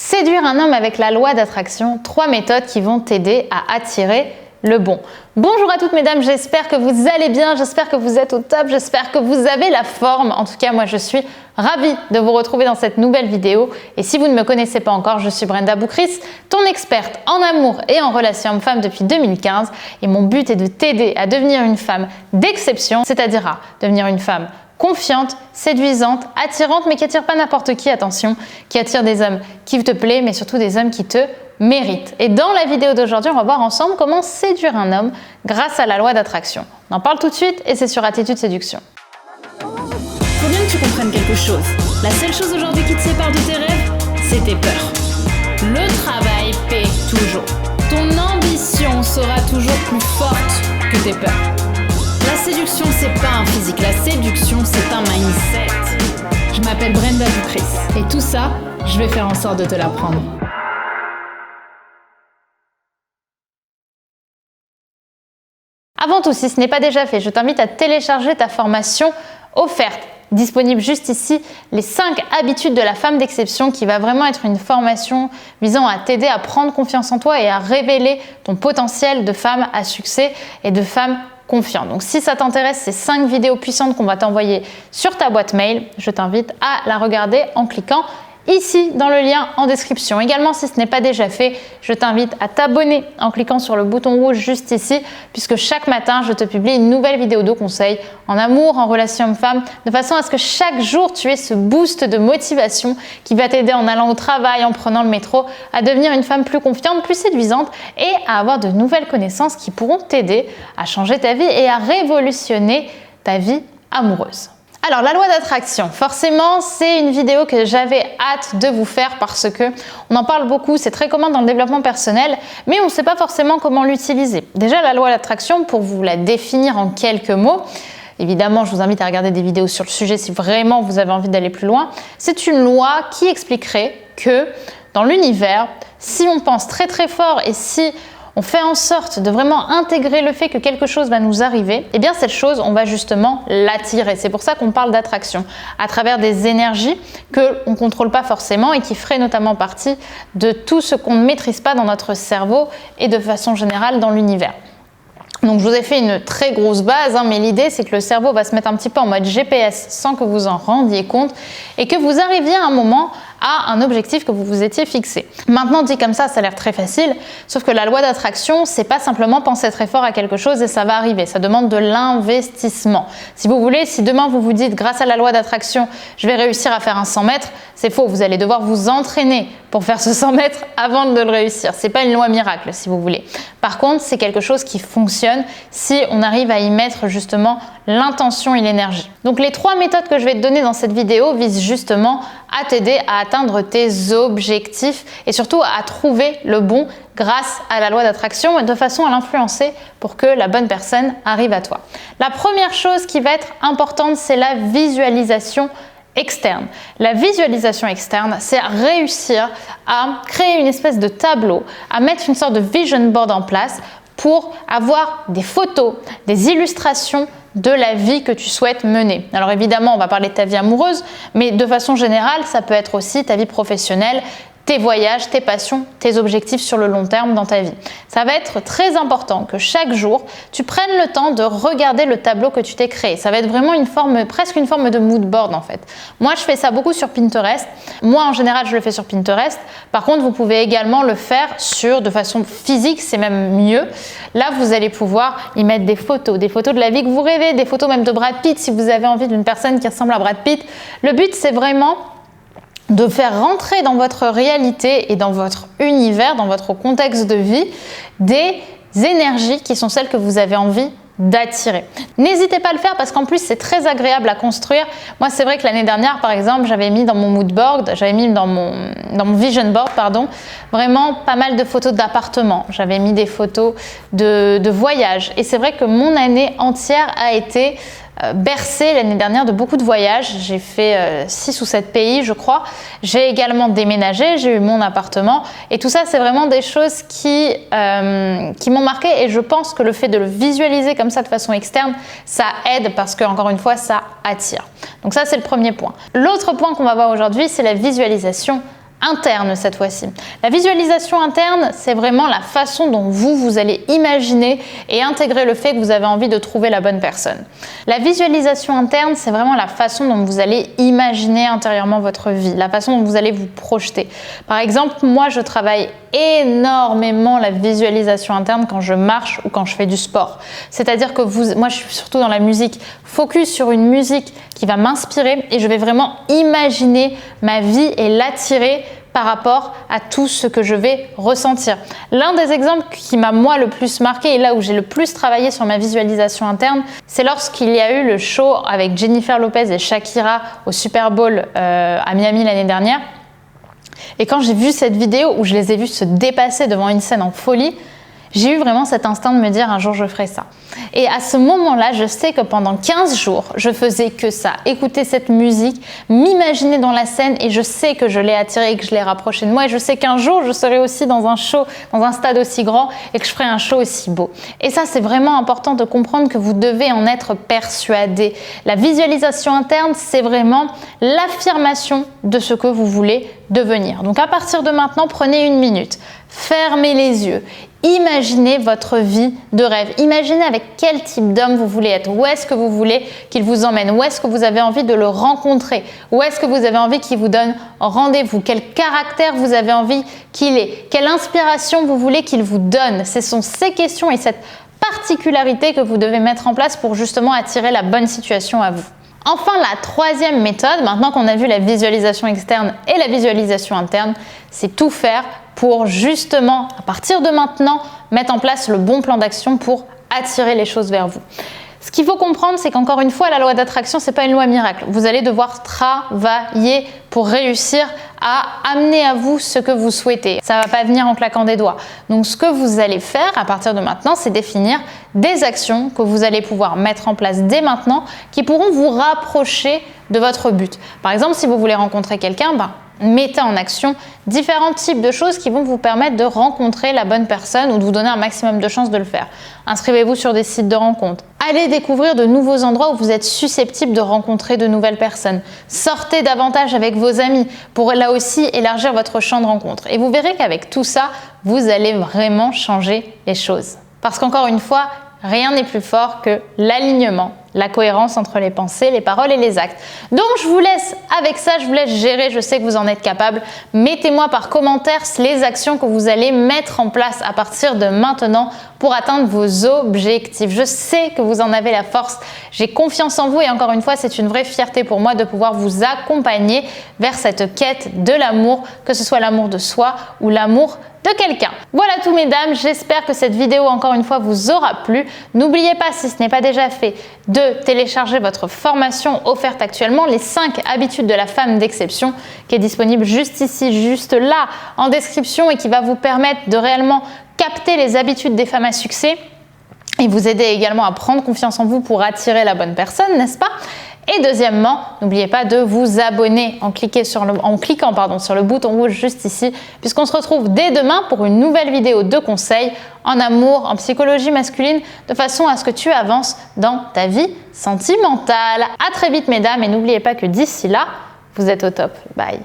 Séduire un homme avec la loi d'attraction, 3 méthodes qui vont t'aider à attirer le bon. Bonjour à toutes mesdames, j'espère que vous allez bien, j'espère que vous êtes au top, j'espère que vous avez la forme. En tout cas, moi je suis ravie de vous retrouver dans cette nouvelle vidéo. Et si vous ne me connaissez pas encore, je suis Brenda Boucris, ton experte en amour et en relations hommes-femmes depuis 2015. Et mon but est de t'aider à devenir une femme d'exception, c'est-à-dire à devenir une femme confiante, séduisante, attirante, mais qui attire pas n'importe qui, attention, qui attire des hommes qui te plaisent, mais surtout des hommes qui te méritent. Et dans la vidéo d'aujourd'hui, on va voir ensemble comment séduire un homme grâce à la loi d'attraction. On en parle tout de suite et c'est sur Attitude Séduction. Faut bien que tu comprennes quelque chose. La seule chose aujourd'hui qui te sépare de tes rêves, c'est tes peurs. Le travail paie toujours. Ton ambition sera toujours plus forte que tes peurs. La séduction, c'est pas un physique. La séduction, c'est un mindset. Je m'appelle Brenda Boucris. Et tout ça, je vais faire en sorte de te l'apprendre. Avant tout, si ce n'est pas déjà fait, je t'invite à télécharger ta formation offerte. Disponible juste ici, les 5 habitudes de la femme d'exception, qui va vraiment être une formation visant à t'aider à prendre confiance en toi et à révéler ton potentiel de femme à succès et de femme confiante. Donc si ça t'intéresse, ces 5 vidéos puissantes qu'on va t'envoyer sur ta boîte mail, je t'invite à la regarder en cliquant ici dans le lien en description. Également, si ce n'est pas déjà fait, je t'invite à t'abonner en cliquant sur le bouton rouge juste ici, puisque chaque matin, je te publie une nouvelle vidéo de conseils en amour, en relation homme-femme, de façon à ce que chaque jour, tu aies ce boost de motivation qui va t'aider en allant au travail, en prenant le métro, à devenir une femme plus confiante, plus séduisante et à avoir de nouvelles connaissances qui pourront t'aider à changer ta vie et à révolutionner ta vie amoureuse. Alors, la loi d'attraction, forcément, c'est une vidéo que j'avais hâte de vous faire parce que on en parle beaucoup, c'est très commun dans le développement personnel, mais on ne sait pas forcément comment l'utiliser. Déjà, la loi d'attraction, pour vous la définir en quelques mots, évidemment, je vous invite à regarder des vidéos sur le sujet si vraiment vous avez envie d'aller plus loin, c'est une loi qui expliquerait que dans l'univers, si on pense très très fort et si on fait en sorte de vraiment intégrer le fait que quelque chose va nous arriver, et bien cette chose, on va justement l'attirer. C'est pour ça qu'on parle d'attraction, à travers des énergies qu'on ne contrôle pas forcément et qui feraient notamment partie de tout ce qu'on ne maîtrise pas dans notre cerveau et de façon générale dans l'univers. Donc je vous ai fait une très grosse base, mais l'idée c'est que le cerveau va se mettre un petit peu en mode GPS sans que vous en rendiez compte et que vous arriviez à un moment à un objectif que vous vous étiez fixé. Maintenant dit comme ça a l'air très facile, sauf que la loi d'attraction, c'est pas simplement penser très fort à quelque chose et ça va arriver, ça demande de l'investissement. Si vous voulez, si demain vous vous dites grâce à la loi d'attraction, je vais réussir à faire un 100 mètres, c'est faux, vous allez devoir vous entraîner pour faire ce 100 mètres avant de le réussir. C'est pas une loi miracle si vous voulez. Par contre, c'est quelque chose qui fonctionne si on arrive à y mettre justement l'intention et l'énergie. Donc les 3 méthodes que je vais te donner dans cette vidéo visent justement à t'aider à atteindre tes objectifs et surtout à trouver le bon grâce à la loi d'attraction et de façon à l'influencer pour que la bonne personne arrive à toi. La première chose qui va être importante, c'est la visualisation externe. La visualisation externe, c'est réussir à créer une espèce de tableau, à mettre une sorte de vision board en place pour avoir des photos, des illustrations de la vie que tu souhaites mener. Alors évidemment, on va parler de ta vie amoureuse, mais de façon générale, ça peut être aussi ta vie professionnelle, tes voyages, tes passions, tes objectifs sur le long terme dans ta vie. Ça va être très important que chaque jour, tu prennes le temps de regarder le tableau que tu t'es créé. Ça va être vraiment presque une forme de mood board en fait. Moi, je fais ça beaucoup sur Pinterest. Moi, en général, je le fais sur Pinterest. Par contre, vous pouvez également le faire de façon physique, c'est même mieux. Là, vous allez pouvoir y mettre des photos de la vie que vous rêvez, des photos même de Brad Pitt si vous avez envie d'une personne qui ressemble à Brad Pitt. Le but, c'est vraiment de faire rentrer dans votre réalité et dans votre univers, dans votre contexte de vie, des énergies qui sont celles que vous avez envie d'attirer. N'hésitez pas à le faire parce qu'en plus c'est très agréable à construire. Moi c'est vrai que l'année dernière par exemple j'avais mis dans mon mood board, j'avais mis dans mon vision board vraiment pas mal de photos d'appartements. J'avais mis des photos de voyages et c'est vrai que mon année entière a été bercée l'année dernière de beaucoup de voyages. J'ai fait 6 ou 7 pays je crois. J'ai également déménagé, j'ai eu mon appartement et tout ça c'est vraiment des choses qui m'ont marqué et je pense que le fait de le visualiser comme ça de façon externe, ça aide parce que encore une fois ça attire. Donc ça c'est le premier point. L'autre point qu'on va voir aujourd'hui c'est la visualisation interne cette fois-ci. La visualisation interne, c'est vraiment la façon dont vous allez imaginer et intégrer le fait que vous avez envie de trouver la bonne personne. La visualisation interne, c'est vraiment la façon dont vous allez imaginer intérieurement votre vie, la façon dont vous allez vous projeter. Par exemple, moi, je travaille énormément la visualisation interne quand je marche ou quand je fais du sport. C'est-à-dire que moi, je suis surtout dans la musique, focus sur une musique qui va m'inspirer et je vais vraiment imaginer ma vie et l'attirer par rapport à tout ce que je vais ressentir. L'un des exemples qui m'a moi le plus marqué et là où j'ai le plus travaillé sur ma visualisation interne, c'est lorsqu'il y a eu le show avec Jennifer Lopez et Shakira au Super Bowl à Miami l'année dernière. Et quand j'ai vu cette vidéo où je les ai vus se dépasser devant une scène en folie, j'ai eu vraiment cet instinct de me dire un jour je ferai ça. Et à ce moment-là, je sais que pendant 15 jours, je faisais que ça, écouter cette musique, m'imaginer dans la scène et je sais que je l'ai attiré et que je l'ai rapproché de moi et je sais qu'un jour, je serai aussi dans un show, dans un stade aussi grand et que je ferai un show aussi beau. Et ça, c'est vraiment important de comprendre que vous devez en être persuadé. La visualisation interne, c'est vraiment l'affirmation de ce que vous voulez devenir. Donc à partir de maintenant, prenez 1 minute, fermez les yeux. Imaginez votre vie de rêve. Imaginez avec quel type d'homme vous voulez être. Où est-ce que vous voulez qu'il vous emmène? Où est-ce que vous avez envie de le rencontrer? Où est-ce que vous avez envie qu'il vous donne rendez-vous? Quel caractère vous avez envie qu'il ait? Quelle inspiration vous voulez qu'il vous donne? Ce sont ces questions et cette particularité que vous devez mettre en place pour justement attirer la bonne situation à vous. Enfin, la troisième méthode, maintenant qu'on a vu la visualisation externe et la visualisation interne, c'est tout faire pour justement, à partir de maintenant, mettre en place le bon plan d'action pour attirer les choses vers vous. Ce qu'il faut comprendre, c'est qu'encore une fois, la loi d'attraction, ce n'est pas une loi miracle. Vous allez devoir travailler pour réussir à amener à vous ce que vous souhaitez. Ça ne va pas venir en claquant des doigts. Donc, ce que vous allez faire à partir de maintenant, c'est définir des actions que vous allez pouvoir mettre en place dès maintenant qui pourront vous rapprocher de votre but. Par exemple, si vous voulez rencontrer quelqu'un, mettez en action différents types de choses qui vont vous permettre de rencontrer la bonne personne ou de vous donner un maximum de chances de le faire. Inscrivez-vous sur des sites de rencontres. Allez découvrir de nouveaux endroits où vous êtes susceptible de rencontrer de nouvelles personnes. Sortez davantage avec vos amis pour là aussi élargir votre champ de rencontres. Et vous verrez qu'avec tout ça, vous allez vraiment changer les choses. Parce qu'encore une fois, rien n'est plus fort que l'alignement, la cohérence entre les pensées, les paroles et les actes. Donc je vous laisse avec ça, je vous laisse gérer, je sais que vous en êtes capable. Mettez-moi par commentaire les actions que vous allez mettre en place à partir de maintenant pour atteindre vos objectifs. Je sais que vous en avez la force, j'ai confiance en vous et encore une fois, c'est une vraie fierté pour moi de pouvoir vous accompagner vers cette quête de l'amour, que ce soit l'amour de soi ou l'amour de quelqu'un. Voilà tout mesdames, j'espère que cette vidéo encore une fois vous aura plu. N'oubliez pas, si ce n'est pas déjà fait, de télécharger votre formation offerte actuellement, les 5 habitudes de la femme d'exception, qui est disponible juste ici, juste là en description et qui va vous permettre de réellement capter les habitudes des femmes à succès et vous aider également à prendre confiance en vous pour attirer la bonne personne, n'est-ce pas? Et deuxièmement, n'oubliez pas de vous abonner en cliquant sur le bouton rouge juste ici, puisqu'on se retrouve dès demain pour une nouvelle vidéo de conseils en amour, en psychologie masculine, de façon à ce que tu avances dans ta vie sentimentale. À très vite mesdames et n'oubliez pas que d'ici là, vous êtes au top. Bye.